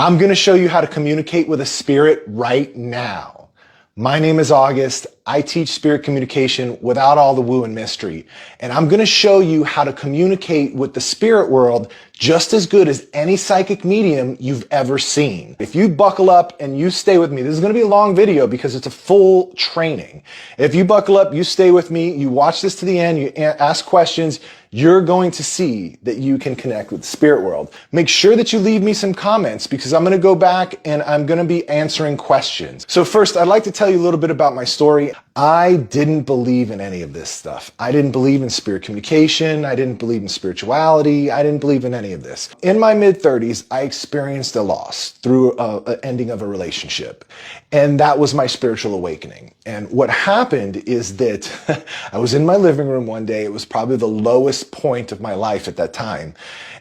I'm going to show you how to communicate with a spirit right now. My name is August. I teach spirit communication without all the woo and mystery. And I'm going to show you how to communicate with the spirit world just as good as any psychic medium you've ever seen. If you buckle up and you stay with me, this is going to be a long video because it's a full training. If you buckle up, you stay with me, you watch this to the end, you ask questions, you're going to see that you can connect with the spirit world. Make sure that you leave me some comments because I'm going to go back and I'm going to be answering questions. So first, I'd like to tell you a little bit about my story. I didn't believe in any of this stuff. I didn't believe in spirit communication. I didn't believe in spirituality. I didn't believe in any of this. In my mid-30s, I experienced a loss through an ending of a relationship. And that was my spiritual awakening. And what happened is that I was in my living room one day. It was probably the lowest point of my life at that time.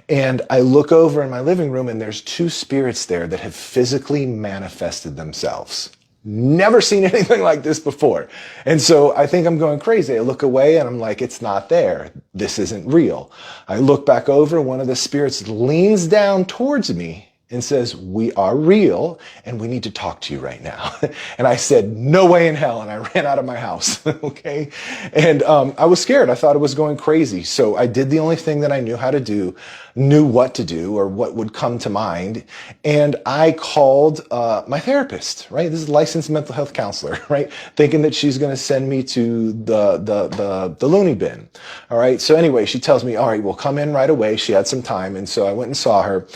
And I look over in my living room and there's two spirits there that have physically manifested themselves. Never seen anything like this before. And so I think I'm going crazy. I look away and I'm like, it's not there. This isn't real. I look back over, one of the spirits leans down towards me and says, we are real and we need to talk to you right now. And I said, no way in hell. And I ran out of my house. Okay. And I was scared. I thought it was going crazy. So I did the only thing that I knew how to do, knew what to do or what would come to mind. And I called my therapist, right? This is a licensed mental health counselor, right? Thinking that she's going to send me to the loony bin. All right. So anyway, she tells me, all right, we'll come in right away. She had some time. And so I went and saw her.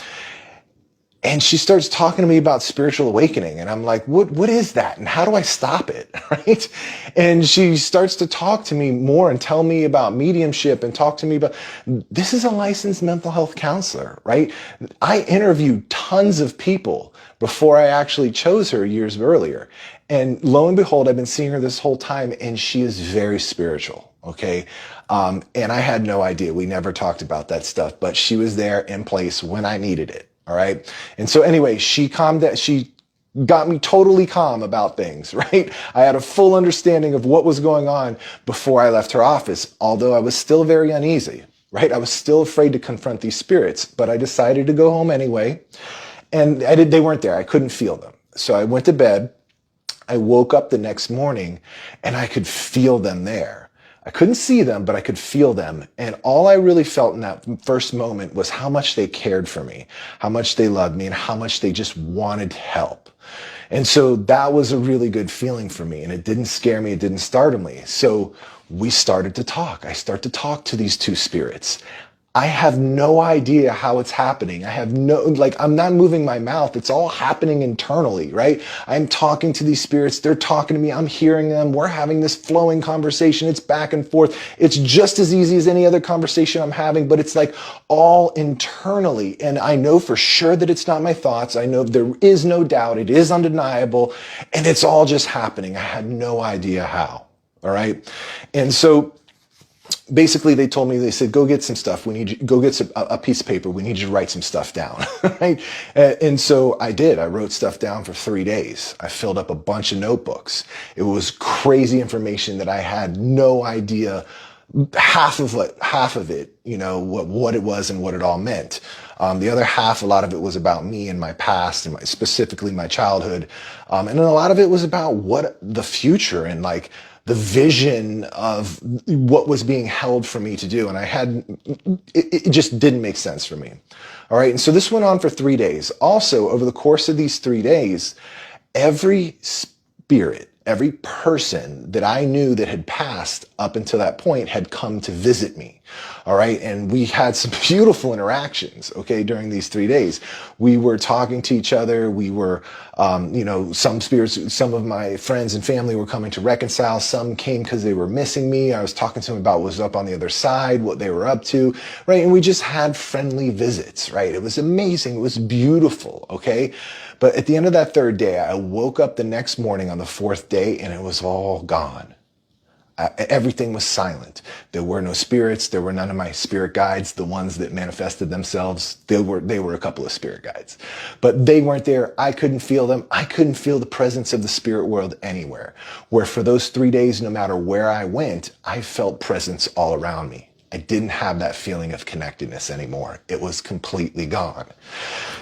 And she starts talking to me about spiritual awakening. And I'm like, what is that? And how do I stop it? Right? And she starts to talk to me more and tell me about mediumship and talk to me about, this is a licensed mental health counselor, right? I interviewed tons of people before I actually chose her years earlier. And lo and behold, I've been seeing her this whole time and she is very spiritual. Okay. And I had no idea. We never talked about that stuff, but she was there in place when I needed it. All right. And so anyway, she calmed down. She got me totally calm about things, right? I had a full understanding of what was going on before I left her office, although I was still very uneasy, right? I was still afraid to confront these spirits, but I decided to go home anyway. And they weren't there. I couldn't feel them. So I went to bed. I woke up the next morning and I could feel them there. I couldn't see them, but I could feel them. And all I really felt in that first moment was how much they cared for me, how much they loved me, and how much they just wanted help. And so that was a really good feeling for me. And it didn't scare me. It didn't startle me. So we started to talk. I start to talk to these two spirits. I have no idea how it's happening. I have I'm not moving my mouth. It's all happening internally, right? I'm talking to these spirits. They're talking to me. I'm hearing them. We're having this flowing conversation. It's back and forth. It's just as easy as any other conversation I'm having, but it's like all internally. And I know for sure that it's not my thoughts. I know there is no doubt. It is undeniable. And it's all just happening. I had no idea how. All right. And so basically, they told me, they said, go get some stuff. We need you, go get a piece of paper. We need you to write some stuff down. Right? And so I did. I wrote stuff down for 3 days. I filled up a bunch of notebooks. It was crazy information that I had no idea half of it, you know, what it was and what it all meant. The other half, a lot of it was about me and my past and specifically my childhood. And then a lot of it was about what the future and like the vision of what was being held for me to do. And it just didn't make sense for me. All right. And so this went on for 3 days. Also, over the course of these 3 days, every spirit, every person that I knew that had passed up until that point had come to visit me. All right. And we had some beautiful interactions, okay, during these 3 days. We were talking to each other. We were, some spirits, some of my friends and family were coming to reconcile. Some came because they were missing me. I was talking to them about what was up on the other side, what they were up to, right? And we just had friendly visits, right? It was amazing. It was beautiful, okay? But at the end of that 3rd day, I woke up the next morning on the 4th day and it was all gone. Everything was silent. There were no spirits. There were none of my spirit guides, the ones that manifested themselves. They were a couple of spirit guides, but they weren't there. I couldn't feel them. I couldn't feel the presence of the spirit world anywhere. Where for those 3 days, no matter where I went, I felt presence all around me. I didn't have that feeling of connectedness anymore. It was completely gone.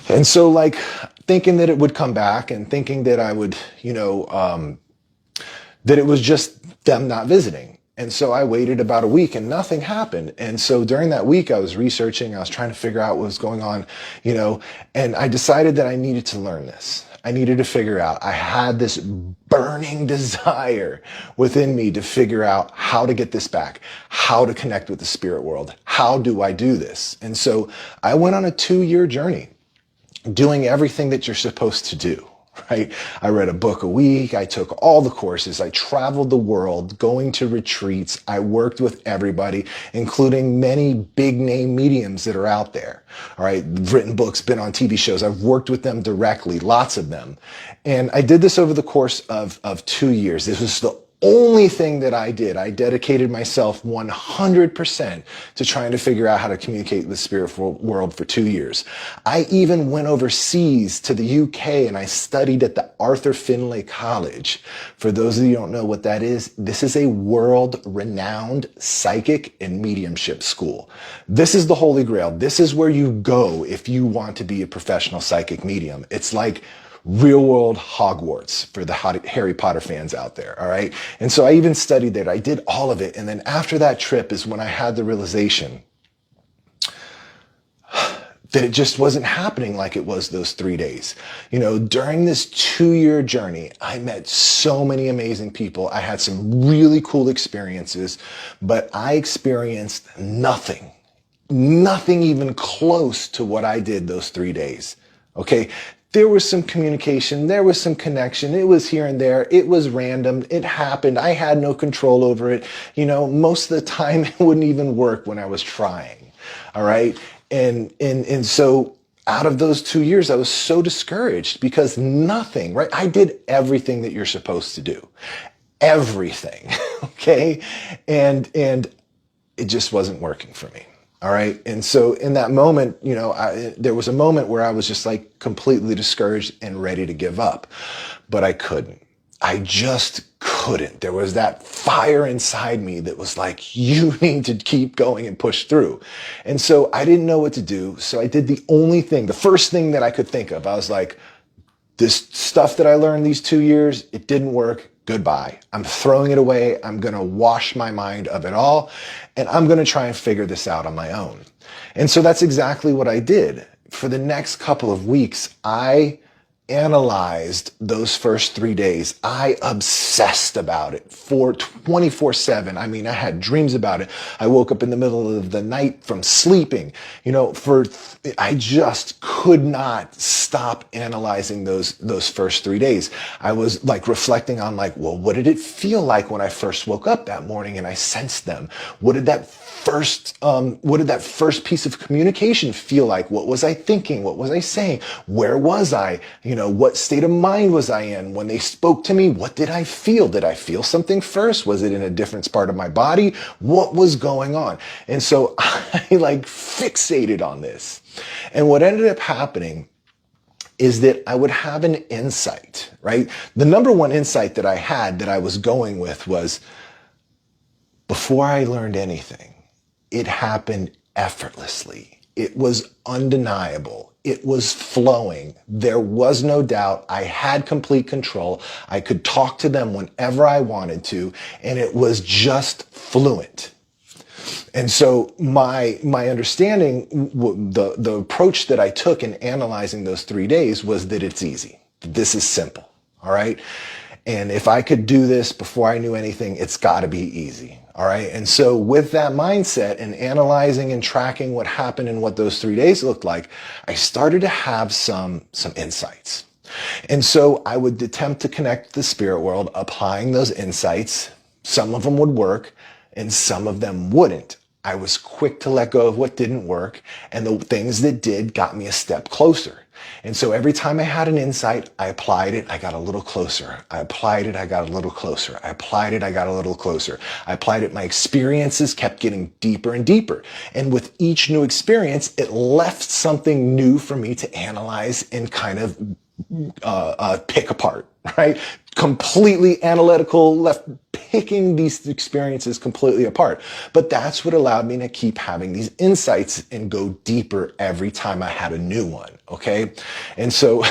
And so like thinking that it would come back and thinking that I would, that it was just them not visiting. And so I waited about a week and nothing happened. And so during that week, I was researching, I was trying to figure out what was going on, and I decided that I needed to learn this. I needed to figure out, I had this burning desire within me to figure out how to get this back, how to connect with the spirit world. How do I do this? And so I went on a 2-year journey doing everything that you're supposed to do. Right? I read a book a week. I took all the courses. I traveled the world, going to retreats. I worked with everybody, including many big name mediums that are out there. All right. Written books, been on TV shows. I've worked with them directly, lots of them. And I did this over the course of 2 years. This was the only thing that I did. I dedicated myself 100% to trying to figure out how to communicate with the spirit world for 2 years. I even went overseas to the UK and I studied at the Arthur Findlay College. For those of you who don't know what that is, this is a world-renowned psychic and mediumship school. This is the Holy Grail. This is where you go if you want to be a professional psychic medium. It's like real world Hogwarts for the Harry Potter fans out there. All right. And so I even studied there. I did all of it. And then after that trip is when I had the realization that it just wasn't happening like it was those 3 days. During this 2-year journey, I met so many amazing people. I had some really cool experiences, but I experienced nothing even close to what I did those 3 days. Okay. There was some communication, there was some connection, it was here and there, it was random, it happened, I had no control over it. Most of the time it wouldn't even work when I was trying, all right? And so out of those 2 years, I was so discouraged because nothing, right? I did everything that you're supposed to do, everything, okay? And it just wasn't working for me. All right. And so in that moment, there was a moment where I was just like completely discouraged and ready to give up, but I couldn't. I just couldn't. There was that fire inside me that was like, you need to keep going and push through. And so I didn't know what to do. So I did the first thing that I could think of. I was like, this stuff that I learned these 2 years, it didn't work. Goodbye. I'm throwing it away. I'm going to wash my mind of it all. And I'm going to try and figure this out on my own. And so that's exactly what I did. For the next couple of weeks, I analyzed those first 3 days. I obsessed about it for 24/7. I mean, I had dreams about it. I woke up in the middle of the night from sleeping. I just could not stop analyzing those first 3 days. I was like reflecting on well, what did it feel like when I first woke up that morning and I sensed them? What did that first piece of communication feel like? What was I thinking? What was I saying? Where was I? What state of mind was I in when they spoke to me? What did I feel? Did I feel something first? Was it in a different part of my body? What was going on? And so I fixated on this. And what ended up happening is that I would have an insight, right? The number one insight that I had that I was going with was, before I learned anything, it happened effortlessly. It was undeniable. It was flowing. There was no doubt. I had complete control. I could talk to them whenever I wanted to, and it was just fluent. And so my understanding, the approach that I took in analyzing those 3 days was that it's easy. This is simple, all right? And if I could do this before I knew anything, it's got to be easy. All right. And so with that mindset and analyzing and tracking what happened and what those 3 days looked like, I started to have some insights. And so I would attempt to connect to the spirit world, applying those insights. Some of them would work and some of them wouldn't. I was quick to let go of what didn't work, and the things that did got me a step closer. And so every time I had an insight, I applied it, I got a little closer. I applied it, I got a little closer. I applied it, I got a little closer. I applied it, my experiences kept getting deeper and deeper. And with each new experience, it left something new for me to analyze and kind of pick apart, right? Completely analytical, left picking these experiences completely apart. But that's what allowed me to keep having these insights and go deeper every time I had a new one, okay? And so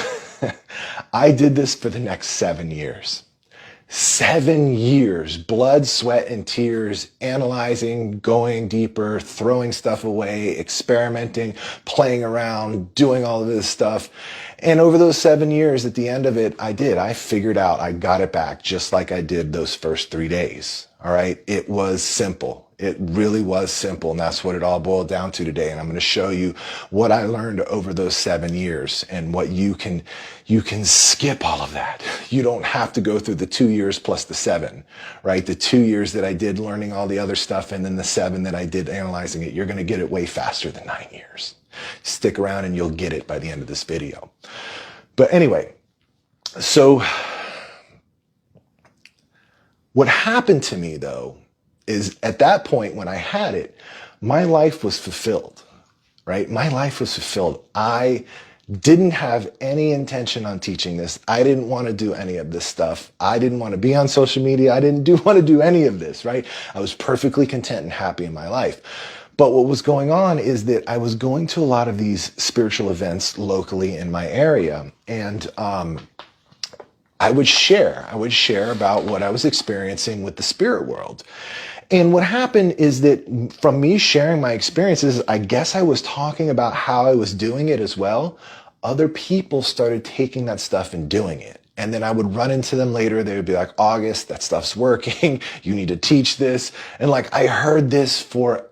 I did this for the next 7 years. 7 years, blood, sweat, and tears, analyzing, going deeper, throwing stuff away, experimenting, playing around, doing all of this stuff. And over those 7 years, at the end of it, I figured out, I got it back just like I did those first 3 days. All right. It was simple. It really was simple. And that's what it all boiled down to today. And I'm going to show you what I learned over those 7 years and what you can skip all of that. You don't have to go through the 2 years plus the 7, right? The 2 years that I did learning all the other stuff and then the 7 that I did analyzing it. You're going to get it way faster than 9 years. Stick around and you'll get it by the end of this video. But anyway, so what happened to me though is at that point when I had it, my life was fulfilled, right? My life was fulfilled. I didn't have any intention on teaching this. I didn't want to do any of this stuff. I didn't want to be on social media. I didn't want to do any of this, right? I was perfectly content and happy in my life. But what was going on is that I was going to a lot of these spiritual events locally in my area. And I would share about what I was experiencing with the spirit world. And what happened is that from me sharing my experiences, I guess I was talking about how I was doing it as well. Other people started taking that stuff and doing it. And then I would run into them later. They would be like, August, that stuff's working. You need to teach this. And like, I heard this for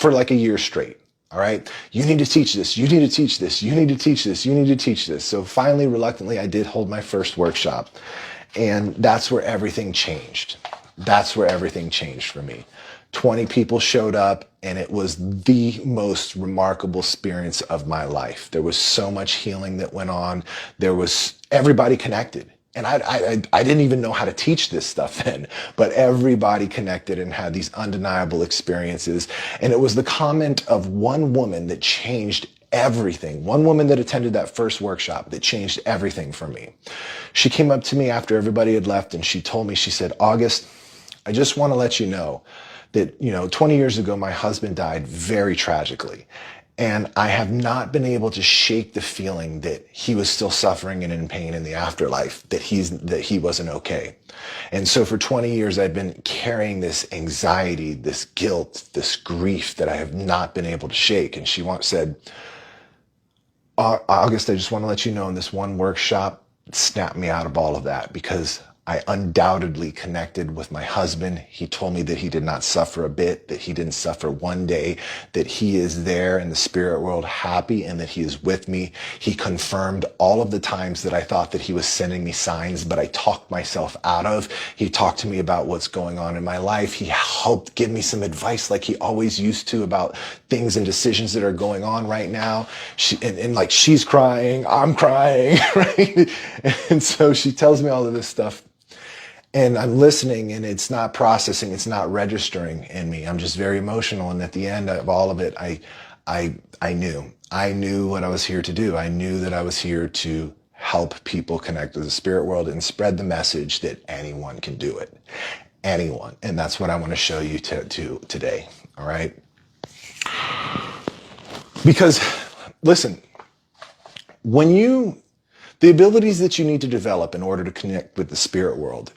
like a year straight. All right. You need to teach this. You need to teach this. You need to teach this. You need to teach this. So finally, reluctantly, I did hold my first workshop. And that's where everything changed. That's where everything changed for me. 20 people showed up and it was the most remarkable experience of my life. There was so much healing that went on. There was everybody connected. And I didn't even know how to teach this stuff then, but everybody connected and had these undeniable experiences. And it was the comment of one woman that changed everything. One woman that attended that first workshop that changed everything for me. She came up to me after everybody had left and she told me, she said, August, I just want to let you know that, 20 years ago, my husband died very tragically. And I have not been able to shake the feeling that he was still suffering and in pain in the afterlife, that he wasn't okay. And so for 20 years, I've been carrying this anxiety, this guilt, this grief that I have not been able to shake. And she once said, August, I just want to let you know in this one workshop, it snapped me out of all of that because I undoubtedly connected with my husband. He told me that he did not suffer a bit, that he didn't suffer one day, that he is there in the spirit world happy and that he is with me. He confirmed all of the times that I thought that he was sending me signs, but I talked myself out of. He talked to me about what's going on in my life. He helped give me some advice like he always used to about things and decisions that are going on right now. Like she's crying, I'm crying, right? And so she tells me all of this stuff. And I'm listening and it's not processing, it's not registering in me. I'm just very emotional. And at the end of all of it, I knew what I was here to do. I knew that I was here to help people connect with the spirit world and spread the message that anyone can do it. Anyone. And that's what I want to show you today. All right. Because listen, the abilities that you need to develop in order to connect with the spirit world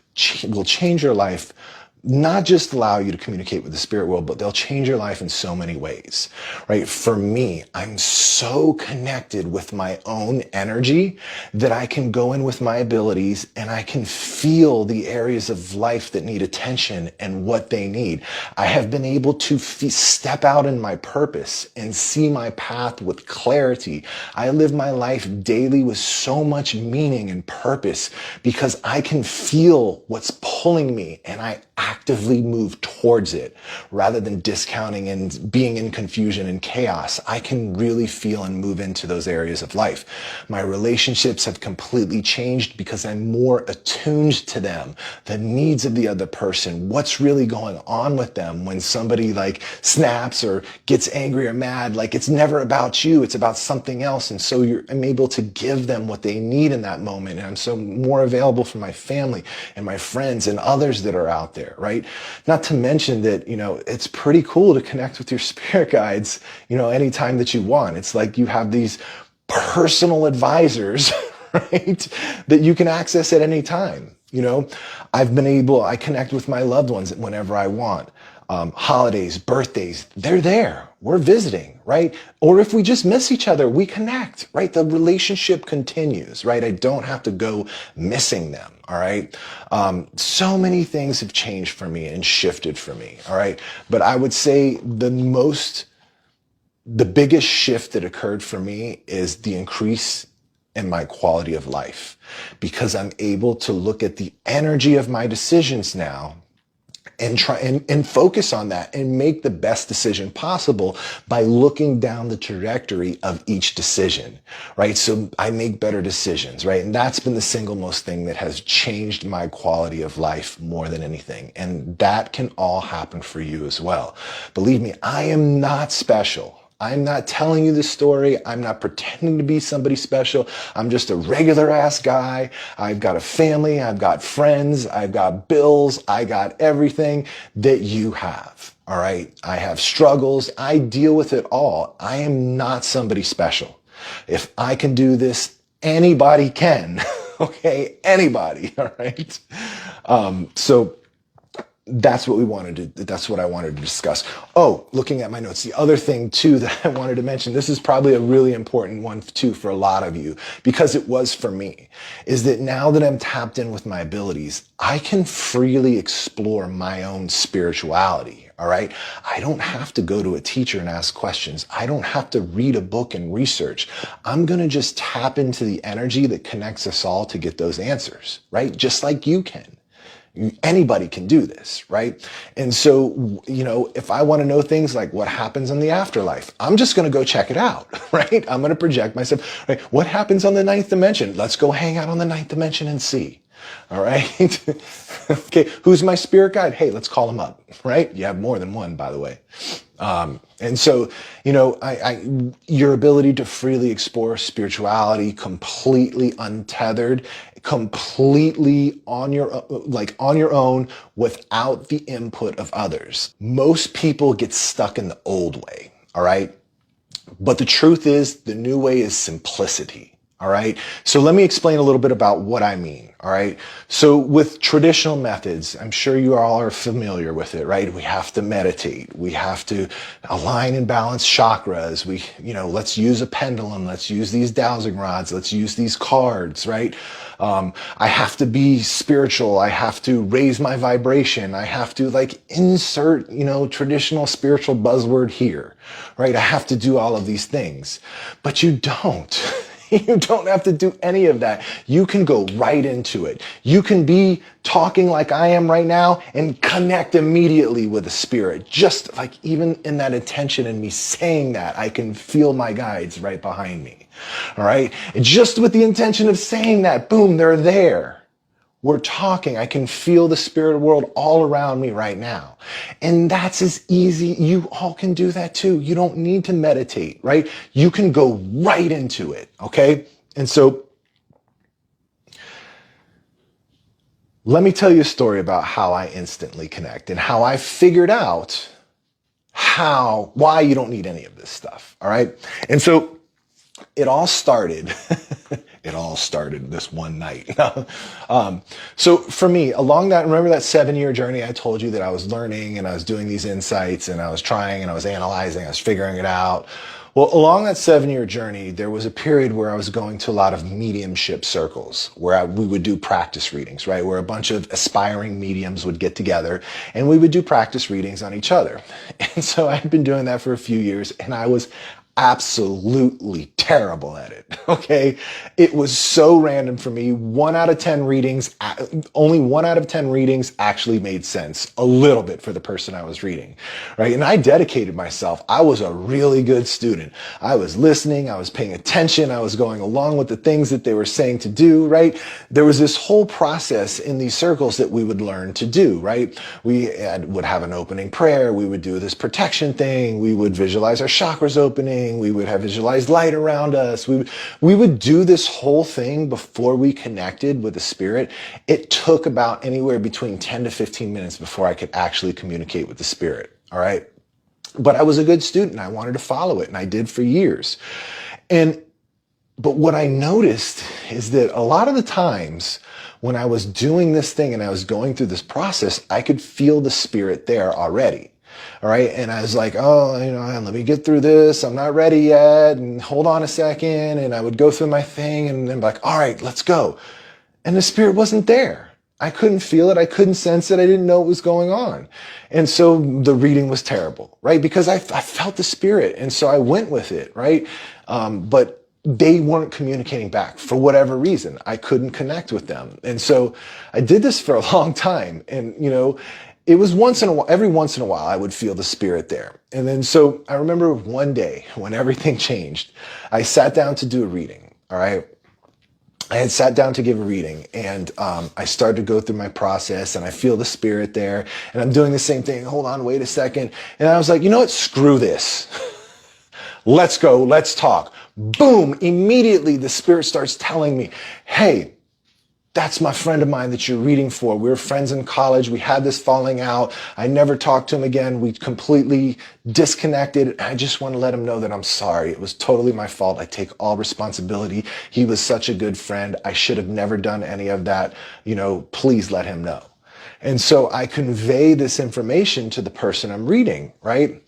will change your life, not just allow you to communicate with the spirit world, but they'll change your life in so many ways, right? For me, I'm so connected with my own energy that I can go in with my abilities and I can feel the areas of life that need attention and what they need. I have been able to step out in my purpose and see my path with clarity. I live my life daily with so much meaning and purpose because I can feel what's pulling me and I actively move towards it rather than discounting and being in confusion and chaos. I can really feel and move into those areas of life. My relationships have completely changed because I'm more attuned to them, the needs of the other person, what's really going on with them when somebody like snaps or gets angry or mad. Like it's never about you, it's about something else. And so I'm able to give them what they need in that moment. And I'm so more available for my family and my friends and others that are out there. Right? Not to mention that, it's pretty cool to connect with your spirit guides, anytime that you want. It's like you have these personal advisors, right? That you can access at any time. You know, I connect with my loved ones whenever I want. Holidays, birthdays, they're there. We're visiting, right? Or if we just miss each other, we connect, right? The relationship continues, right? I don't have to go missing them, all right? So many things have changed for me and shifted for me, all right? But I would say the biggest shift that occurred for me is the increase in my quality of life, because I'm able to look at the energy of my decisions now and try and focus on that and make the best decision possible by looking down the trajectory of each decision, right? So I make better decisions, right? And that's been the single most thing that has changed my quality of life more than anything. And that can all happen for you as well. Believe me, I am not special. I'm not telling you this story. I'm not pretending to be somebody special. I'm just a regular ass guy. I've got a family. I've got friends. I've got bills. I got everything that you have. All right. I have struggles. I deal with it all. I am not somebody special. If I can do this, anybody can. Okay. Anybody. All right. So that's what that's what I wanted to discuss. Oh, looking at my notes, the other thing too that I wanted to mention, this is probably a really important one too for a lot of you, because it was for me, is that now that I'm tapped in with my abilities, I can freely explore my own spirituality. All right. I don't have to go to a teacher and ask questions. I don't have to read a book and research. I'm going to just tap into the energy that connects us all to get those answers, right? Just like you can. Anybody can do this, right? And so, you know, if I want to know things like what happens in the afterlife, I'm just going to go check it out, right? I'm going to project myself, right? What happens on the ninth dimension? Let's go hang out on the ninth dimension and see. All right. Okay. Who's my spirit guide? Hey, let's call him up, right? You have more than one, by the way. And so, you know, your ability to freely explore spirituality, completely untethered, completely on your own without the input of others. Most people get stuck in the old way. All right. But the truth is, the new way is simplicity. All right. So let me explain a little bit about what I mean. All right. So with traditional methods, I'm sure you all are familiar with it, right? We have to meditate. We have to align and balance chakras. Let's use a pendulum. Let's use these dowsing rods. Let's use these cards, right? I have to be spiritual. I have to raise my vibration. I have to insert, traditional spiritual buzzword here, right? I have to do all of these things, but you don't. You don't have to do any of that. You can go right into it. You can be talking like I am right now and connect immediately with the spirit. Just like even in that intention and me saying that, I can feel my guides right behind me. All right. And just with the intention of saying that, boom, they're there. We're talking. I can feel the spirit world all around me right now. And that's as easy. You all can do that too. You don't need to meditate, right? You can go right into it. Okay. And so let me tell you a story about how I instantly connect and how I figured out why you don't need any of this stuff. All right. And so it all started this one night. So for me, remember that 7-year journey I told you that I was learning and I was doing these insights and I was trying and I was analyzing, I was figuring it out. Well, along that 7-year journey, there was a period where I was going to a lot of mediumship circles where we would do practice readings, right? Where a bunch of aspiring mediums would get together and we would do practice readings on each other. And so I had been doing that for a few years and I was absolutely terrible at it. Okay. It was so random for me. Only 1 out of 10 readings actually made sense a little bit for the person I was reading. Right. And I dedicated myself. I was a really good student. I was listening. I was paying attention. I was going along with the things that they were saying to do. Right. There was this whole process in these circles that we would learn to do. Right. We would have an opening prayer. We would do this protection thing. We would visualize our chakras opening. We would have visualized light around us. We would do this whole thing before we connected with the spirit. It took about anywhere between 10 to 15 minutes before I could actually communicate with the spirit. All right. But I was a good student. I wanted to follow it and I did for years. And But what I noticed is that a lot of the times when I was doing this thing and I was going through this process, I could feel the spirit there already. All right. And I was like, oh, let me get through this. I'm not ready yet. And hold on a second. And I would go through my thing and then be like, all right, let's go. And the spirit wasn't there. I couldn't feel it. I couldn't sense it. I didn't know what was going on. And so the reading was terrible, right? Because I felt the spirit. And so I went with it, right? But they weren't communicating back for whatever reason. I couldn't connect with them. And so I did this for a long time. And, it was every once in a while, I would feel the spirit there. And then, so I remember one day when everything changed, I sat down to do a reading. All right. I had sat down to give a reading, and I started to go through my process, and I feel the spirit there, and I'm doing the same thing. Hold on, wait a second. And I was like, you know what? Screw this. Let's go. Let's talk. Boom. Immediately the spirit starts telling me, hey, that's my friend of mine that you're reading for. We were friends in college. We had this falling out. I never talked to him again. We completely disconnected. I just want to let him know that I'm sorry. It was totally my fault. I take all responsibility. He was such a good friend. I should have never done any of that. Please let him know. And so I convey this information to the person I'm reading, right?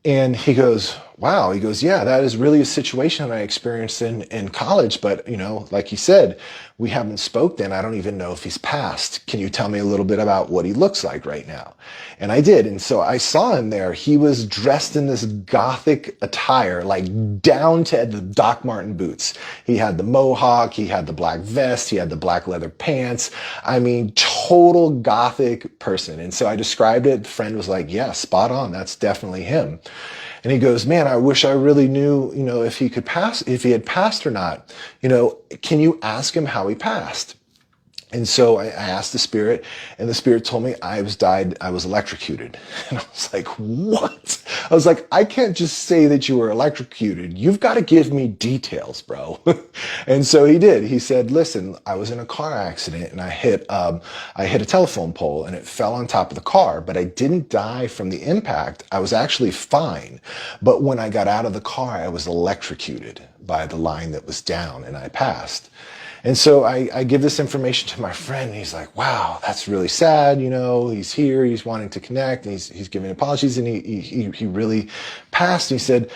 And he goes, wow. He goes, yeah, that is really a situation that I experienced in college. But, like he said, we haven't spoken. I don't even know if he's passed. Can you tell me a little bit about what he looks like right now? And I did. And so I saw him there. He was dressed in this gothic attire, like down to the Doc Marten boots. He had the mohawk. He had the black vest. He had the black leather pants. I mean, total gothic person. And so I described it. The friend was like, yeah, spot on. That's definitely him. And he goes, man, I wish I really knew, if he had passed or not. Can you ask him how he passed? And so I asked the spirit, and the spirit told me I was electrocuted. And I was like, what? I was like, I can't just say that you were electrocuted. You've got to give me details, bro. And so he did. He said, listen, I was in a car accident and I hit a telephone pole and it fell on top of the car, but I didn't die from the impact. I was actually fine. But when I got out of the car, I was electrocuted by the line that was down and I passed. And so I give this information to my friend, and he's like, wow, that's really sad. He's here, he's wanting to connect, and he's giving apologies, and he really passed. And he said,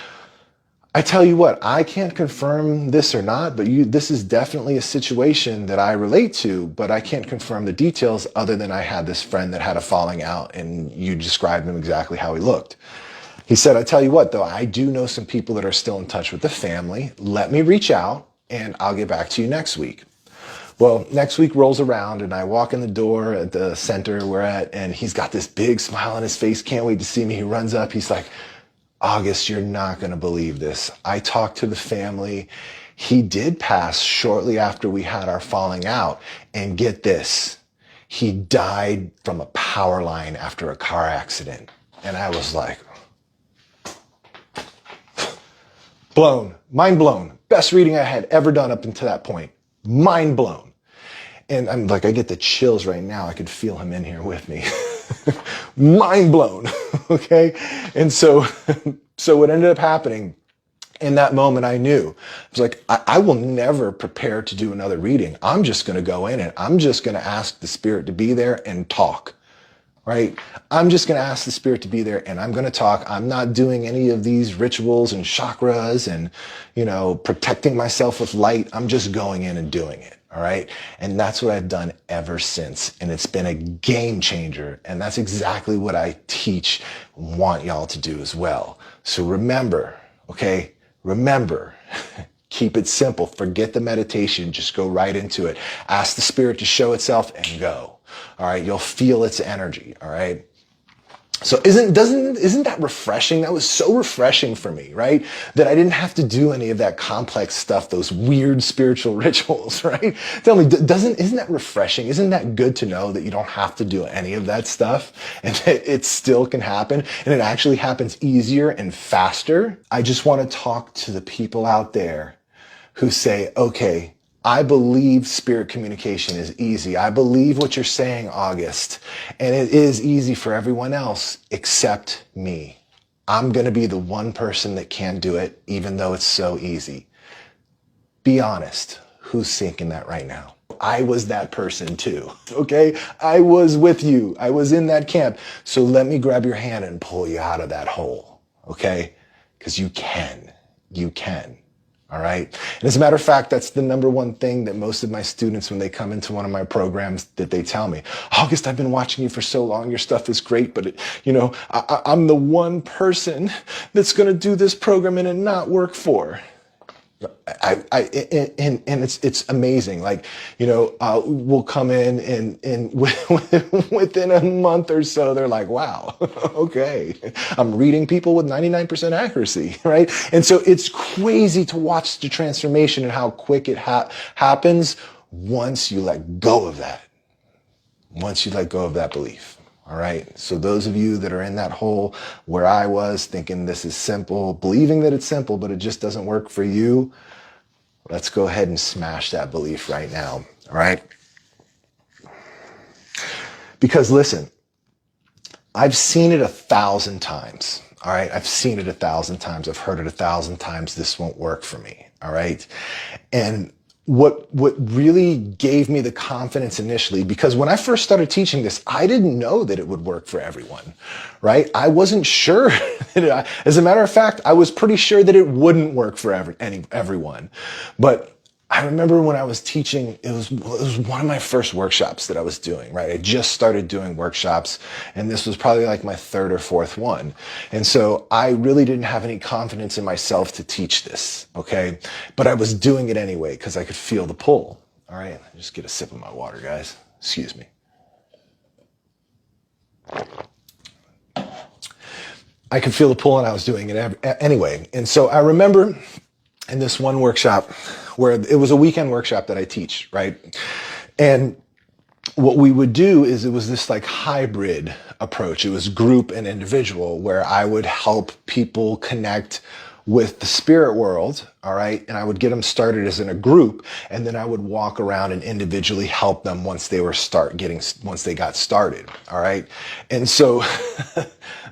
I tell you what, I can't confirm this or not, but this is definitely a situation that I relate to, but I can't confirm the details other than I had this friend that had a falling out, and you described him exactly how he looked. He said, I tell you what, though, I do know some people that are still in touch with the family. Let me reach out, and I'll get back to you next week. Well, next week rolls around and I walk in the door at the center we're at, and he's got this big smile on his face. Can't wait to see me. He runs up. He's like, August, you're not going to believe this. I talked to the family. He did pass shortly after we had our falling out. And get this, he died from a power line after a car accident. And I was like, blown, mind blown. Best reading I had ever done up until that point. Mind blown. And I'm like, I get the chills right now. I could feel him in here with me. Mind blown. Okay. And so what ended up happening in that moment, I knew. I was like, I will never prepare to do another reading. I'm just going to go in and I'm just going to ask the spirit to be there and talk. Right? I'm just going to ask the spirit to be there and I'm going to talk. I'm not doing any of these rituals and chakras and, protecting myself with light. I'm just going in and doing it. All right. And that's what I've done ever since. And it's been a game changer. And that's exactly what I teach and want y'all to do as well. So remember, okay, keep it simple. Forget the meditation. Just go right into it. Ask the spirit to show itself and go. All right, you'll feel its energy. All right. So isn't that refreshing? That was so refreshing for me, right? That I didn't have to do any of that complex stuff, those weird spiritual rituals, right? Tell me, isn't that refreshing? Isn't that good to know that you don't have to do any of that stuff and that it still can happen and it actually happens easier and faster? I just want to talk to the people out there who say, okay, I believe spirit communication is easy. I believe what you're saying, August. And it is easy for everyone else except me. I'm going to be the one person that can do it, even though it's so easy. Be honest. Who's thinking that right now? I was that person too, okay? I was with you. I was in that camp. So let me grab your hand and pull you out of that hole, okay? Because you can. You can. All right. And as a matter of fact, that's the number one thing that most of my students, when they come into one of my programs, that they tell me, August, I've been watching you for so long. Your stuff is great, but I'm the one person that's going to do this program and it not work for. And it's amazing. Like, we'll come in and within a month or so, they're like, wow, okay, I'm reading people with 99% accuracy, right? And so it's crazy to watch the transformation and how quick it happens once you let go of that. Once you let go of that belief. All right. So those of you that are in that hole where I was, thinking this is simple, believing that it's simple, but it just doesn't work for you, let's go ahead and smash that belief right now. All right. Because listen, I've seen it 1,000 times. All right. I've seen it 1,000 times. I've heard it 1,000 times. This won't work for me. All right. And what really gave me the confidence initially, because when I first started teaching this, I didn't know that it would work for everyone, right? I wasn't sure. As a matter of fact, I was pretty sure that it wouldn't work for everyone. But I remember when I was teaching, it was one of my first workshops that I was doing, right? I just started doing workshops, and this was probably like my third or fourth one. And so I really didn't have any confidence in myself to teach this, okay? But I was doing it anyway because I could feel the pull. All right, just get a sip of my water, guys. Excuse me. I could feel the pull, and I was doing it anyway. And so I remember in this one workshop where it was a weekend workshop that I teach, right? And what we would do is it was this like hybrid approach. It was group and individual, where I would help people connect with the spirit world, all right? And I would get them started as in a group, and then I would walk around and individually help them once they got started, all right? And so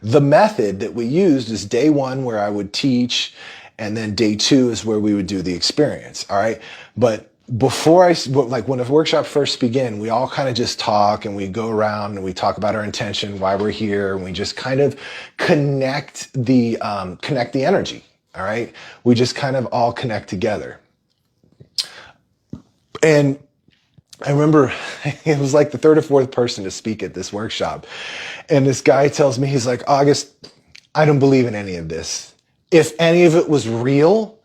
the method that we used is day one, where I would teach, and then day two is where we would do the experience, all right? But before when a workshop first began, we all kind of just talk, and we go around and we talk about our intention, why we're here, and we just kind of connect the energy, all right? We just kind of all connect together. And I remember it was like the third or fourth person to speak at this workshop. And this guy tells me, he's like, August, I don't believe in any of this. If any of it was real,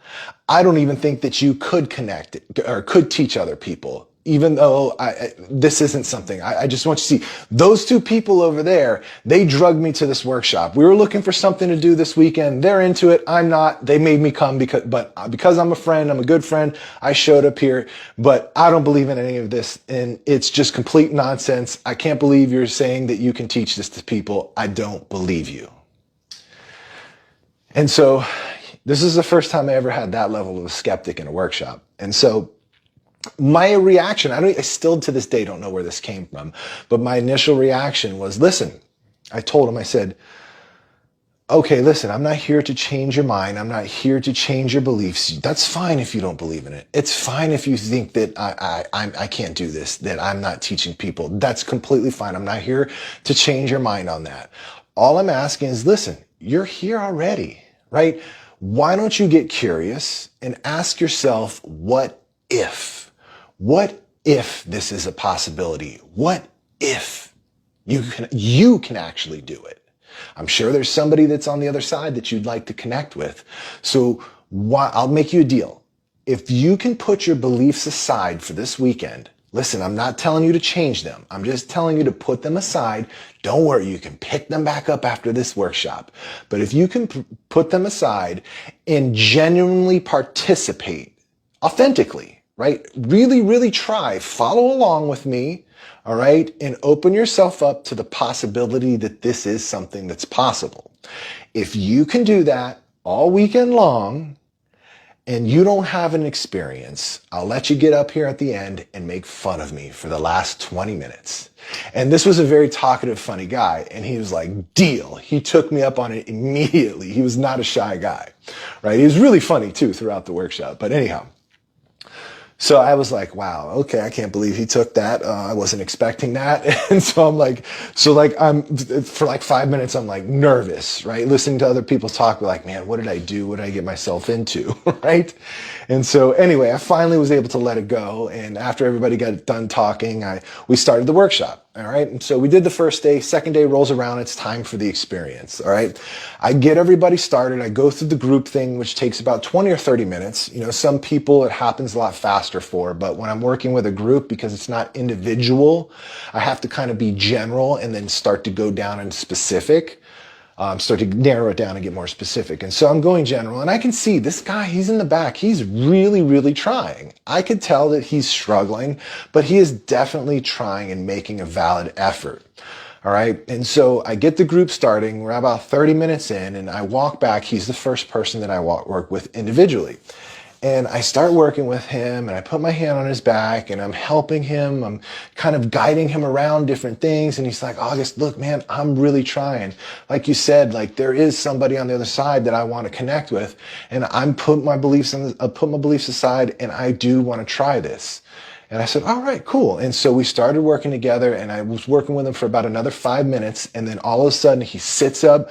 I don't even think that you could connect or could teach other people, even though this isn't something. I just want you to see those two people over there. They drugged me to this workshop. We were looking for something to do this weekend. They're into it. I'm not. They made me come because I'm a friend. I'm a good friend. I showed up here, but I don't believe in any of this. And it's just complete nonsense. I can't believe you're saying that you can teach this to people. I don't believe you. And so this is the first time I ever had that level of a skeptic in a workshop. And so my reaction, I still to this day don't know where this came from, but my initial reaction was, listen, I told him, I said, okay, listen, I'm not here to change your mind. I'm not here to change your beliefs. That's fine if you don't believe in it. It's fine if you think that I can't do this, that I'm not teaching people. That's completely fine. I'm not here to change your mind on that. All I'm asking is, listen, you're here already, right? Why don't you get curious and ask yourself, what if? What if this is a possibility? What if you can actually do it? I'm sure there's somebody that's on the other side that you'd like to connect with. So I'll make you a deal. If you can put your beliefs aside for this weekend, listen, I'm not telling you to change them. I'm just telling you to put them aside. Don't worry, you can pick them back up after this workshop. But if you can put them aside and genuinely participate authentically, right? Really, really try, follow along with me, all right? And open yourself up to the possibility that this is something that's possible. If you can do that all weekend long, and you don't have an experience, I'll let you get up here at the end and make fun of me for the last 20 minutes. And this was a very talkative, funny guy. And he was like, deal. He took me up on it immediately. He was not a shy guy, right? He was really funny too throughout the workshop. But anyhow, So I was like, wow, okay, I can't believe he took that. I wasn't expecting that. And so I'm for like 5 minutes, I'm like nervous, right? Listening to other people talk, like, man, what did I do? What did I get myself into? Right? And so anyway, I finally was able to let it go. And after everybody got done talking, we started the workshop. All right. And so we did the first day, second day rolls around. It's time for the experience. All right. I get everybody started. I go through the group thing, which takes about 20 or 30 minutes. You know, some people it happens a lot faster for, but when I'm working with a group, because it's not individual, I have to kind of be general and then start to go down and specific. Start to narrow it down and get more specific. And so I'm going general, and I can see this guy, he's in the back. He's really, really trying. I could tell that he's struggling, but he is definitely trying and making a valid effort. All right. And so I get the group starting. We're about 30 minutes in, and I walk back. He's the first person that I work with individually. And I start working with him, and I put my hand on his back, and I'm helping him. I'm kind of guiding him around different things. And he's like, August, look, man, I'm really trying. Like you said, like there is somebody on the other side that I want to connect with. And I'm putting my beliefs aside, and I do want to try this. And I said, all right, cool. And so we started working together, and I was working with him for about another 5 minutes. And then all of a sudden he sits up,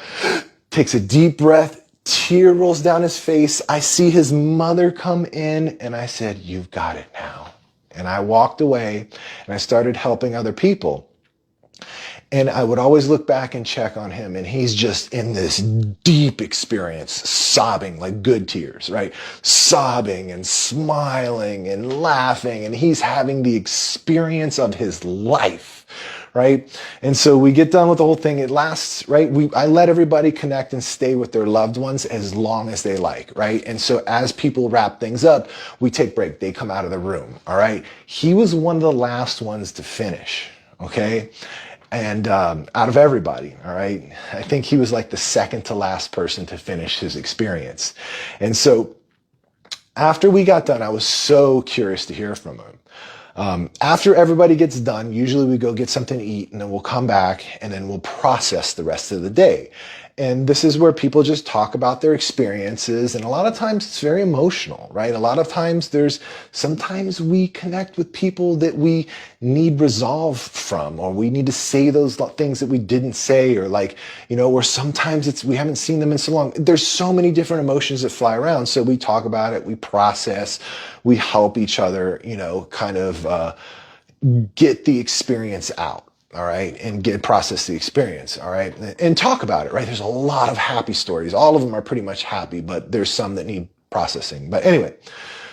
takes a deep breath, tear rolls down his face. I see his mother come in, and I said, you've got it now. And I walked away, and I started helping other people. And I would always look back and check on him, and he's just in this deep experience, sobbing, like good tears, right? Sobbing and smiling and laughing, and he's having the experience of his life. Right? And so we get done with the whole thing. It lasts, right? I let everybody connect and stay with their loved ones as long as they like, right? And so as people wrap things up, we take break. They come out of the room, all right? He was one of the last ones to finish, okay? And out of everybody, all right? I think he was like the second to last person to finish his experience. And so after we got done, I was so curious to hear from him. After everybody gets done, usually we go get something to eat, and then we'll come back, and then we'll process the rest of the day. And this is where people just talk about their experiences. And a lot of times it's very emotional, right? A lot of times sometimes we connect with people that we need resolve from, or we need to say those things that we didn't say, or like, or sometimes we haven't seen them in so long. There's so many different emotions that fly around. So we talk about it, we process, we help each other, kind of get the experience out. All right. And process the experience. All right. And talk about it, right? There's a lot of happy stories. All of them are pretty much happy, but there's some that need processing. But anyway,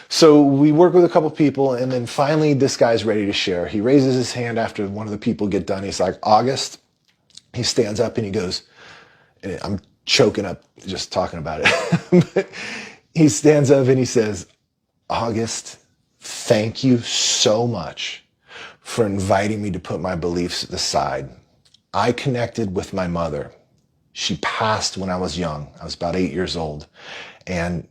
so we work with a couple people, and then finally this guy's ready to share. He raises his hand after one of the people get done. He's like, August. He stands up and he goes, and I'm choking up just talking about it. He stands up and he says, August, thank you so much for inviting me to put my beliefs aside. I connected with my mother. She passed when I was young. I was about 8 years old. And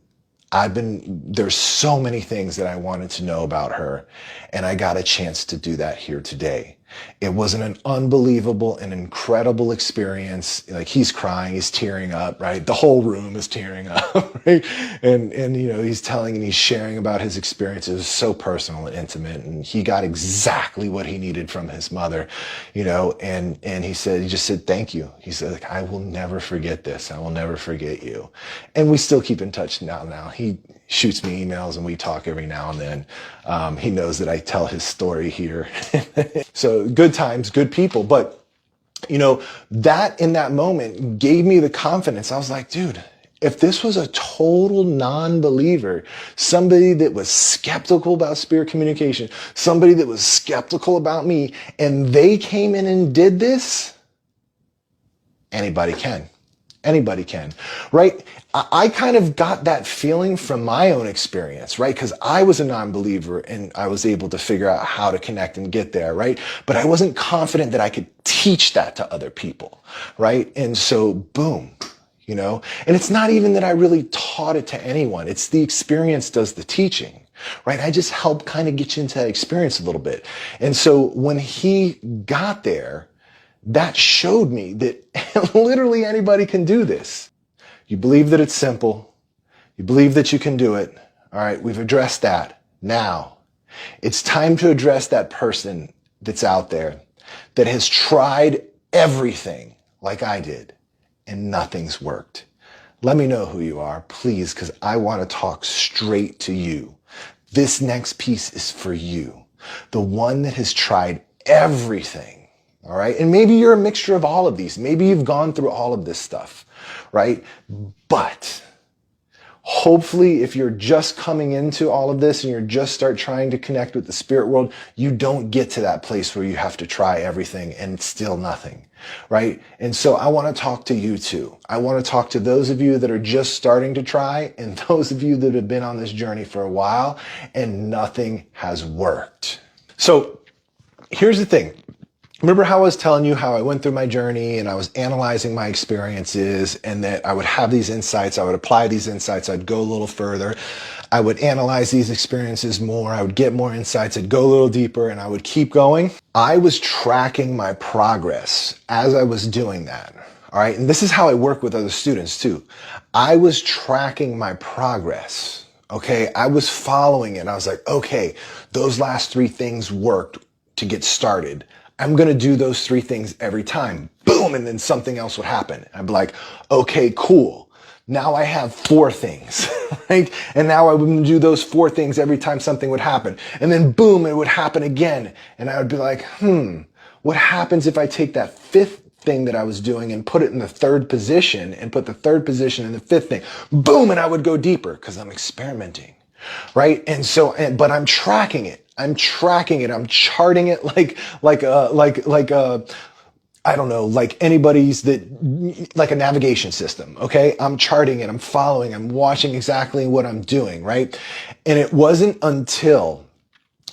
there's so many things that I wanted to know about her. And I got a chance to do that here today. It was an unbelievable and incredible experience. Like, he's crying, he's tearing up, right? The whole room is tearing up, right? And he's telling and he's sharing about his experience. It was so personal and intimate, and he got exactly what he needed from his mother, and he just said, thank you. He said, like, I will never forget this. I will never forget you. And we still keep in touch now. He shoots me emails and we talk every now and then. He knows that I tell his story here. So good times, good people. But, that in that moment gave me the confidence. I was like, dude, if this was a total non-believer, somebody that was skeptical about spirit communication, somebody that was skeptical about me, and they came in and did this, anybody can. Anybody can, right? I kind of got that feeling from my own experience, right? Because I was a non-believer and I was able to figure out how to connect and get there, right? But I wasn't confident that I could teach that to other people, right? And so, boom, and it's not even that I really taught it to anyone. It's the experience does the teaching, right? I just help kind of get you into that experience a little bit. And so when he got there, that showed me that literally anybody can do this. You believe that it's simple. You believe that you can do it. All right, we've addressed that. Now, It's time to address that person that's out there that has tried everything like I did and nothing's worked. Let me know who you are, please, because I want to talk straight to you. This next piece is for you, the one that has tried everything, all right? And maybe you're a mixture of all of these. Maybe you've gone through all of this stuff, right? But hopefully, if you're just coming into all of this and you're just start trying to connect with the spirit world, you don't get to that place where you have to try everything and it's still nothing, right? And so I want to talk to you too. I want to talk to those of you that are just starting to try and those of you that have been on this journey for a while and nothing has worked. So here's the thing. Remember how I was telling you how I went through my journey and I was analyzing my experiences and that I would have these insights, I would apply these insights, I'd go a little further, I would analyze these experiences more, I would get more insights, I'd go a little deeper, and I would keep going. I was tracking my progress as I was doing that, all right? And this is how I work with other students too. I was tracking my progress, okay? I was following it. I was like, okay, those last 3 things worked to get started. I'm going to do those 3 things every time. Boom. And then something else would happen. I'd be like, okay, cool. Now I have 4 things, right? And now I would do those 4 things every time something would happen. And then boom, it would happen again. And I would be like, what happens if I take that 5th thing that I was doing and put it in the 3rd position and put the 3rd position in the 5th thing? Boom. And I would go deeper because I'm experimenting, right? And so, but I'm tracking it. I'm tracking it. I'm charting it I don't know, like anybody's like a navigation system. Okay. I'm charting it. I'm following. I'm watching exactly what I'm doing. Right. And it wasn't until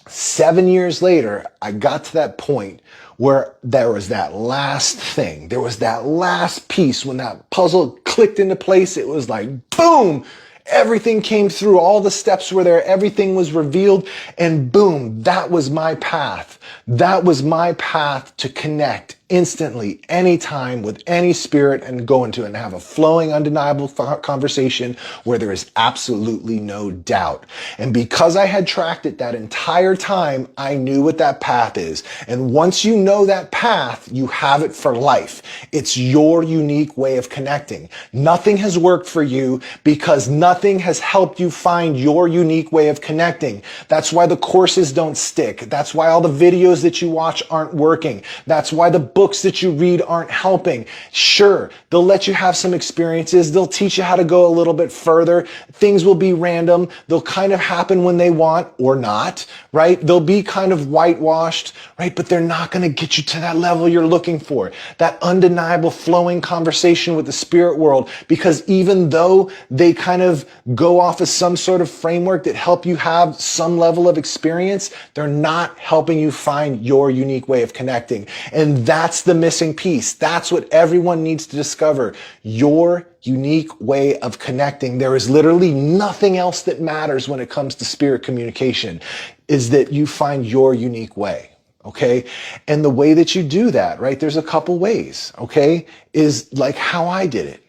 7 years later, I got to that point where there was that last thing. There was that last piece when that puzzle clicked into place. It was like, boom. Everything came through, all the steps were there, everything was revealed, and boom, that was my path. That was my path to connect instantly, anytime, with any spirit and go into it and have a flowing, undeniable conversation where there is absolutely no doubt. And because I had tracked it that entire time, I knew what that path is. And once you know that path, you have it for life. It's your unique way of connecting. Nothing has worked for you because nothing has helped you find your unique way of connecting. That's why the courses don't stick. That's why all the videos that you watch aren't working. That's why the books that you read aren't helping. Sure, they'll let you have some experiences. They'll teach you how to go a little bit further. Things will be random. They'll kind of happen when they want or not, right? They'll be kind of whitewashed, right? But they're not going to get you to that level you're looking for, that undeniable flowing conversation with the spirit world, because even though they kind of go off of some sort of framework that help you have some level of experience, they're not helping you find your unique way of connecting. And that's the missing piece. That's what everyone needs to discover. Your unique way of connecting. There is literally nothing else that matters when it comes to spirit communication, is that you find your unique way. Okay. And the way that you do that, right? There's a couple ways. Okay. Is like how I did it,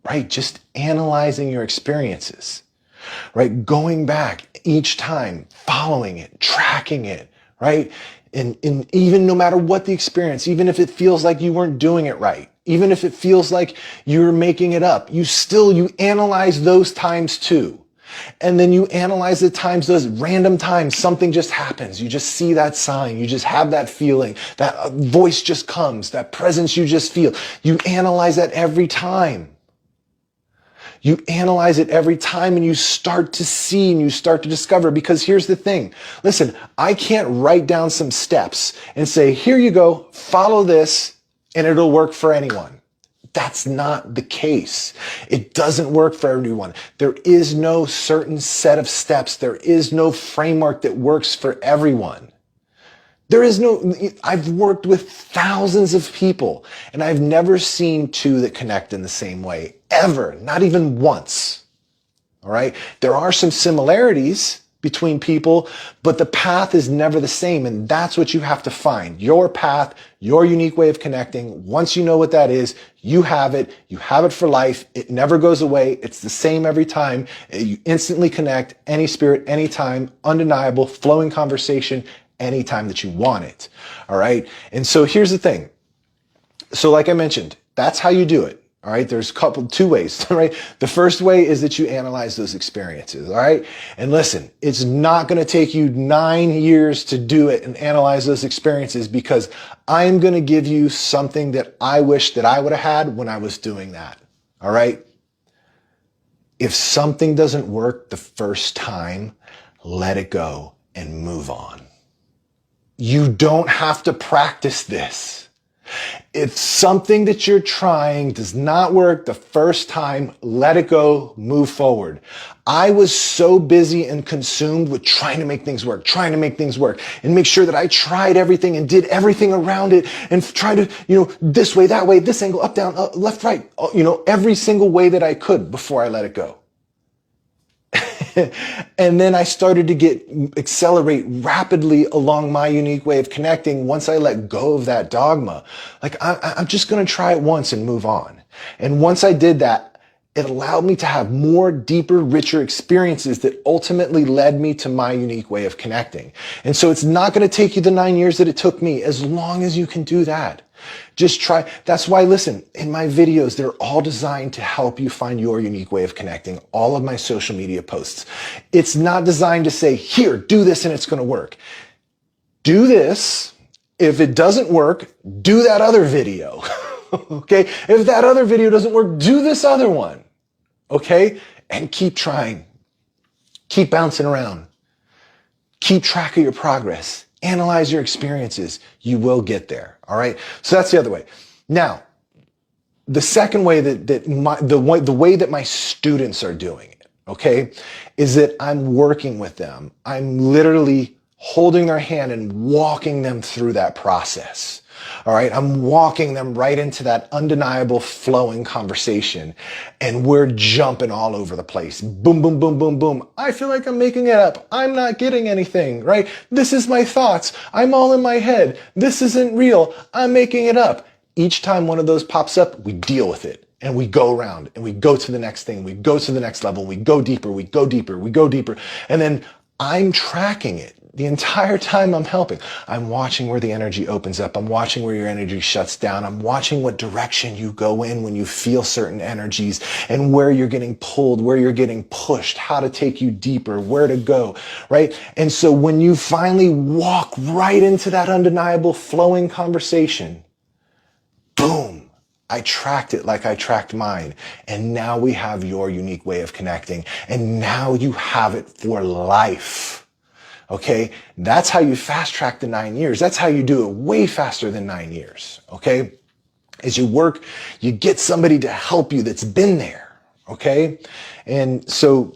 right? Just analyzing your experiences, right? Going back each time, following it, tracking it, right? And even no matter what the experience, even if it feels like you weren't doing it right, even if it feels like you're making it up, you analyze those times too. And then you analyze the times, those random times, something just happens. You just see that sign. You just have that feeling. That voice just comes. That presence you just feel. You analyze that every time. You analyze it every time and you start to see and you start to discover, because here's the thing. Listen, I can't write down some steps and say, here you go, follow this and it'll work for anyone. That's not the case. It doesn't work for everyone. There is no certain set of steps. There is no framework that works for everyone. I've worked with thousands of people and I've never seen 2 that connect in the same way, ever, not even once. All right. There are some similarities, between people, but the path is never the same. And that's what you have to find. Your path, your unique way of connecting. Once you know what that is, you have it. You have it for life. It never goes away. It's the same every time. You instantly connect any spirit, anytime, undeniable, flowing conversation, anytime that you want it. All right. And so here's the thing. So like I mentioned, that's how you do it. All right. There's two ways. All right. The first way is that you analyze those experiences. All right. And listen, it's not going to take you 9 years to do it and analyze those experiences, because I am going to give you something that I wish that I would have had when I was doing that. All right. If something doesn't work the first time, let it go and move on. You don't have to practice this. If something that you're trying does not work the first time, let it go, move forward. I was so busy and consumed with trying to make things work, and make sure that I tried everything and did everything around it and tried to, this way, that way, this angle, up, down, up, left, right, every single way that I could before I let it go. And then I started to accelerate rapidly along my unique way of connecting once I let go of that dogma. Like, I'm just going to try it once and move on. And once I did that, it allowed me to have more, deeper, richer experiences that ultimately led me to my unique way of connecting. And so it's not going to take you the 9 years that it took me, as long as you can do that. Just try. That's why, listen, in my videos, they're all designed to help you find your unique way of connecting. All of my social media posts. It's not designed to say, here, do this and it's going to work. Do this. If it doesn't work, do that other video. Okay? If that other video doesn't work, do this other one. Okay? And keep trying. Keep bouncing around. Keep track of your progress. Analyze your experiences. You will get there. All right. So that's the other way. Now, the second way the way that my students are doing it, okay, is that I'm working with them. I'm literally holding their hand and walking them through that process. All right. I'm walking them right into that undeniable flowing conversation, and we're jumping all over the place. Boom, boom, boom, boom, boom. I feel like I'm making it up. I'm not getting anything, right? This is my thoughts. I'm all in my head. This isn't real. I'm making it up. Each time one of those pops up, we deal with it, and we go around and we go to the next thing. We go to the next level. We go deeper. We go deeper. We go deeper. And then I'm tracking it. The entire time I'm helping, I'm watching where the energy opens up. I'm watching where your energy shuts down. I'm watching what direction you go in when you feel certain energies, and where you're getting pulled, where you're getting pushed, how to take you deeper, where to go, right? And so when you finally walk right into that undeniable flowing conversation, boom, I tracked it like I tracked mine. And now we have your unique way of connecting. And now you have it for life. Okay, that's how you fast track the 9 years. That's how you do it way faster than 9 years. Okay, as you work, you get somebody to help you that's been there. Okay, and so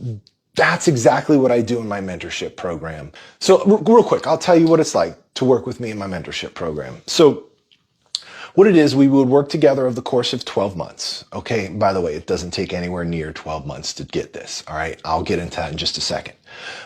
that's exactly what I do in my mentorship program. So real quick, I'll tell you what it's like to work with me in my mentorship program. So what it is, we would work together over the course of 12 months. Okay, by the way, it doesn't take anywhere near 12 months to get this. All right, I'll get into that in just a second.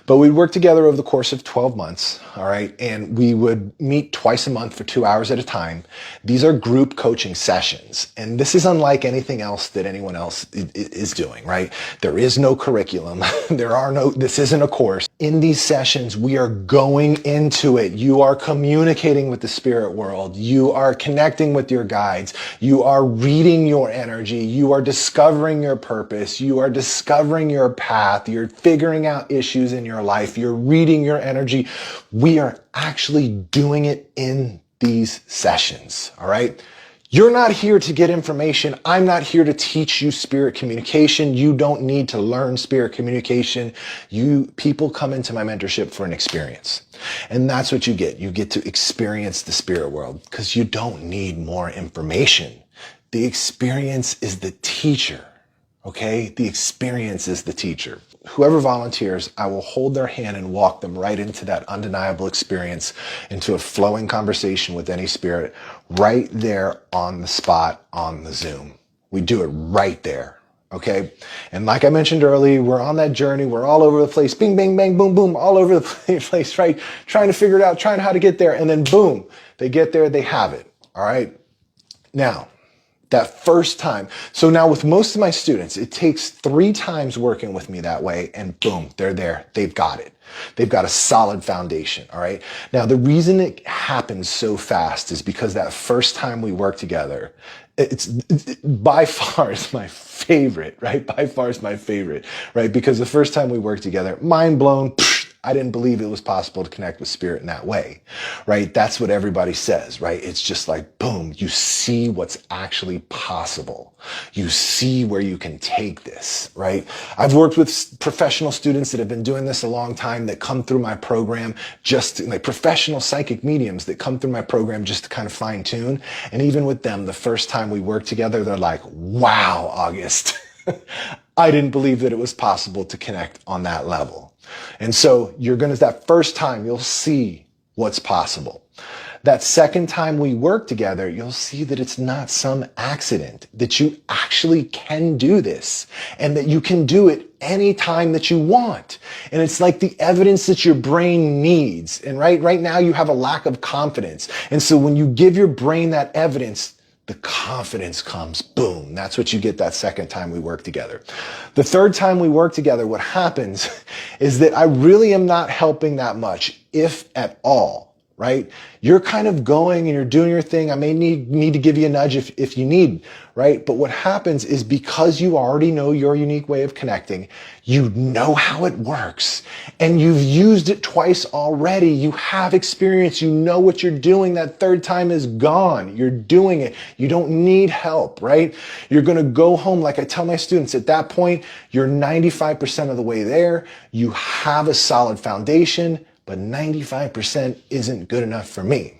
But we'd work together over the course of 12 months, all right? And we would meet twice a month for 2 hours at a time. These are group coaching sessions. And this is unlike anything else that anyone else is doing, right? There is no curriculum. This isn't a course. In these sessions, we are going into it. You are communicating with the spirit world. You are connecting with your guides. You are reading your energy. You are discovering your purpose. You are discovering your path. You're figuring out issues in your life. You're reading your energy. We are actually doing it in these sessions. All right. You're not here to get information. I'm not here to teach you spirit communication. You don't need to learn spirit communication. People come into my mentorship for an experience. And that's what you get. You get to experience the spirit world, because you don't need more information. The experience is the teacher. Okay? The experience is the teacher. Whoever volunteers, I will hold their hand and walk them right into that undeniable experience, into a flowing conversation with any spirit, right there on the spot on the Zoom. We do it right there. Okay. And like I mentioned earlier, we're on that journey. We're all over the place. Bing, bang, bang, boom, boom, all over the place, right? Trying to figure it out, trying how to get there. And then boom, they get there, they have it. All right. Now, that first time. So now with most of my students, it takes 3 times working with me that way and boom, they're there. They've got it. They've got a solid foundation. All right. Now, the reason it happens so fast is because that first time we work together, it's by far is my favorite, right? By far is my favorite, right? Because the first time we worked together, mind blown. I didn't believe it was possible to connect with spirit in that way, right? That's what everybody says, right? It's just like, boom, you see what's actually possible. You see where you can take this, right? I've worked with professional students that have been doing this a long time that come through my program, just like professional psychic mediums that come through my program just to kind of fine tune. And even with them, the first time we work together, they're like, wow, August, I didn't believe that it was possible to connect on that level. And so that first time, you'll see what's possible. That second time we work together, you'll see that it's not some accident, that you actually can do this and that you can do it anytime that you want. And it's like the evidence that your brain needs. And right now you have a lack of confidence. And so when you give your brain that evidence, the confidence comes, boom. That's what you get that second time we work together. The third time we work together, what happens is that I really am not helping that much, if at all, right? You're kind of going and you're doing your thing. I may need to give you a nudge if you need, right? But what happens is because you already know your unique way of connecting, you know how it works and you've used it twice already. You have experience. You know what you're doing. That third time is gone. You're doing it. You don't need help, right? You're going to go home. Like I tell my students, at that point, you're 95% of the way there. You have a solid foundation, but 95% isn't good enough for me.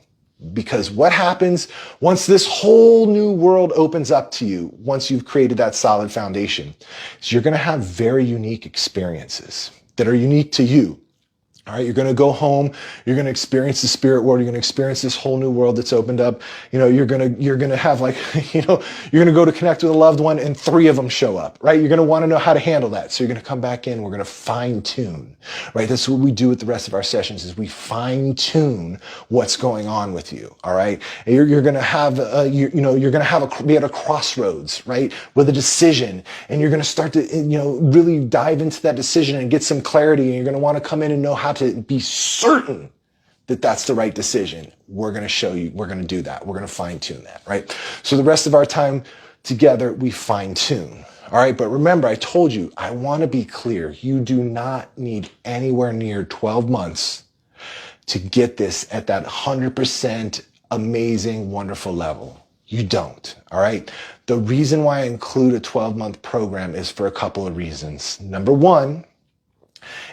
Because what happens once this whole new world opens up to you, once you've created that solid foundation, is you're going to have very unique experiences that are unique to you. All right, you're going to go home, you're going to experience the spirit world, you're going to experience this whole new world that's opened up. You know, you're going to have like, you're going to go to connect with a loved one and 3 of them show up, right? You're going to want to know how to handle that. So you're going to come back in, we're going to fine tune, right? That's what we do with the rest of our sessions is we fine tune what's going on with you. All right. And you're going to have, you're going to be at a crossroads, right? With a decision, and you're going to start to, really dive into that decision and get some clarity. And you're going to want to come in and know how to be certain that that's the right decision. We're going to show you, we're going to do that. We're going to fine tune that, right? So the rest of our time together, we fine tune. All right. But remember, I told you, I want to be clear. You do not need anywhere near 12 months to get this at that 100% amazing, wonderful level. You don't. All right. The reason why I include a 12-month program is for a couple of reasons. Number one,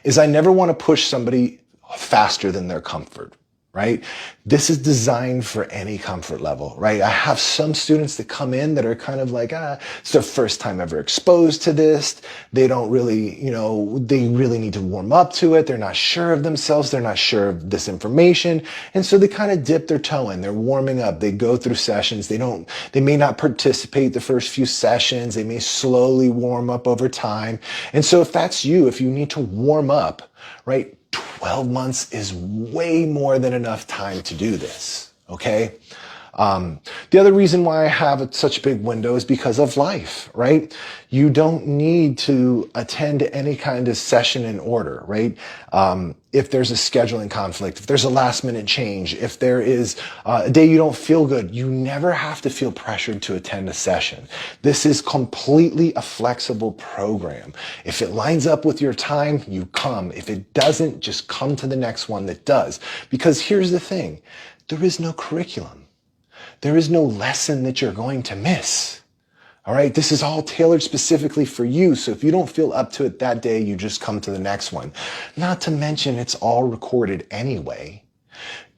is I never want to push somebody faster than their comfort, right? This is designed for any comfort level, right? I have some students that come in that are kind of like, it's their first time ever exposed to this. They don't really, they really need to warm up to it. They're not sure of themselves. They're not sure of this information. And so they kind of dip their toe in. They're warming up. They go through sessions. They may not participate the first few sessions. They may slowly warm up over time. And so if that's you, if you need to warm up, right? 12 months is way more than enough time to do this, okay? The other reason why I have such a big window is because of life, right? You don't need to attend any kind of session in order, right? If there's a scheduling conflict, if there's a last minute change, if there is a day you don't feel good, you never have to feel pressured to attend a session. This is completely a flexible program. If it lines up with your time, you come. If it doesn't, just come to the next one that does. Because here's the thing, there is no curriculum. There is no lesson that you're going to miss. All right. This is all tailored specifically for you. So if you don't feel up to it that day, you just come to the next one. Not to mention it's all recorded anyway.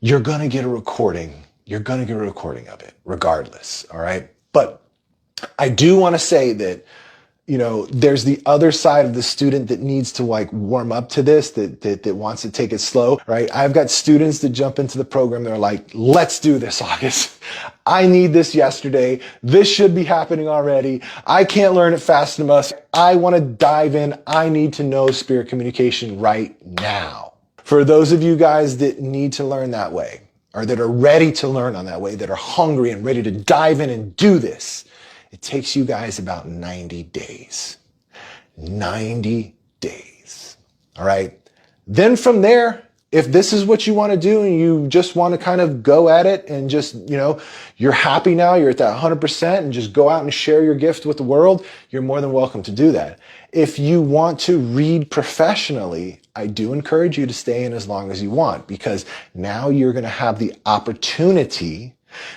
You're going to get a recording. You're going to get a recording of it regardless. All right. But I do want to say that, there's the other side of the student that needs to like warm up to this, that wants to take it slow, right? I've got students that jump into the program. They're like, let's do this, August. I need this yesterday. This should be happening already. I can't learn it fast enough. I want to dive in. I need to know spirit communication right now. For those of you guys that need to learn that way, or that are ready to learn on that way, that are hungry and ready to dive in and do this, it takes you guys about 90 days. 90 days. All right. Then from there, if this is what you want to do and you just want to kind of go at it and just, you're happy now, you're at that 100% and just go out and share your gift with the world, you're more than welcome to do that. If you want to read professionally, I do encourage you to stay in as long as you want, because now you're going to have the opportunity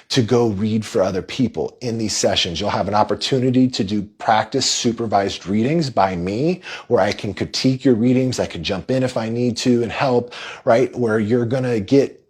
to go read for other people in these sessions. You'll have an opportunity to do practice supervised readings by me, where I can critique your readings. I can jump in if I need to and help, right? Where you're going to get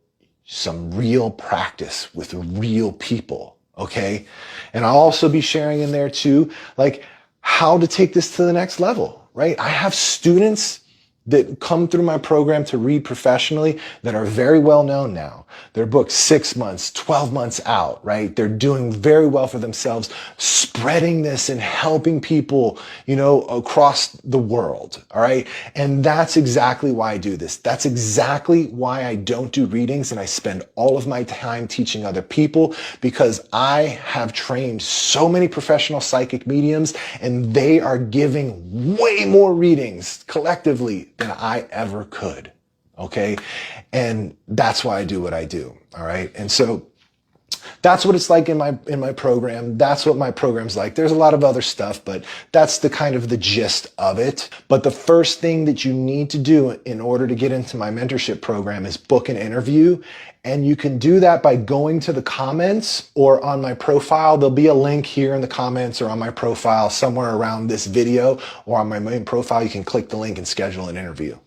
some real practice with real people. Okay. And I'll also be sharing in there too, like how to take this to the next level, right? I have students that come through my program to read professionally that are very well known now. They're booked 6 months, 12 months out, right? They're doing very well for themselves, spreading this and helping people, across the world. All right. And that's exactly why I do this. That's exactly why I don't do readings and I spend all of my time teaching other people, because I have trained so many professional psychic mediums and they are giving way more readings collectively than I ever could. Okay. And that's why I do what I do. All right. And so that's what it's like in my program. That's what my program's like. There's a lot of other stuff, but that's the kind of the gist of it. But the first thing that you need to do in order to get into my mentorship program is book an interview. And you can do that by going to the comments or on my profile. There'll be a link here in the comments or on my profile somewhere around this video or on my main profile. You can click the link and schedule an interview.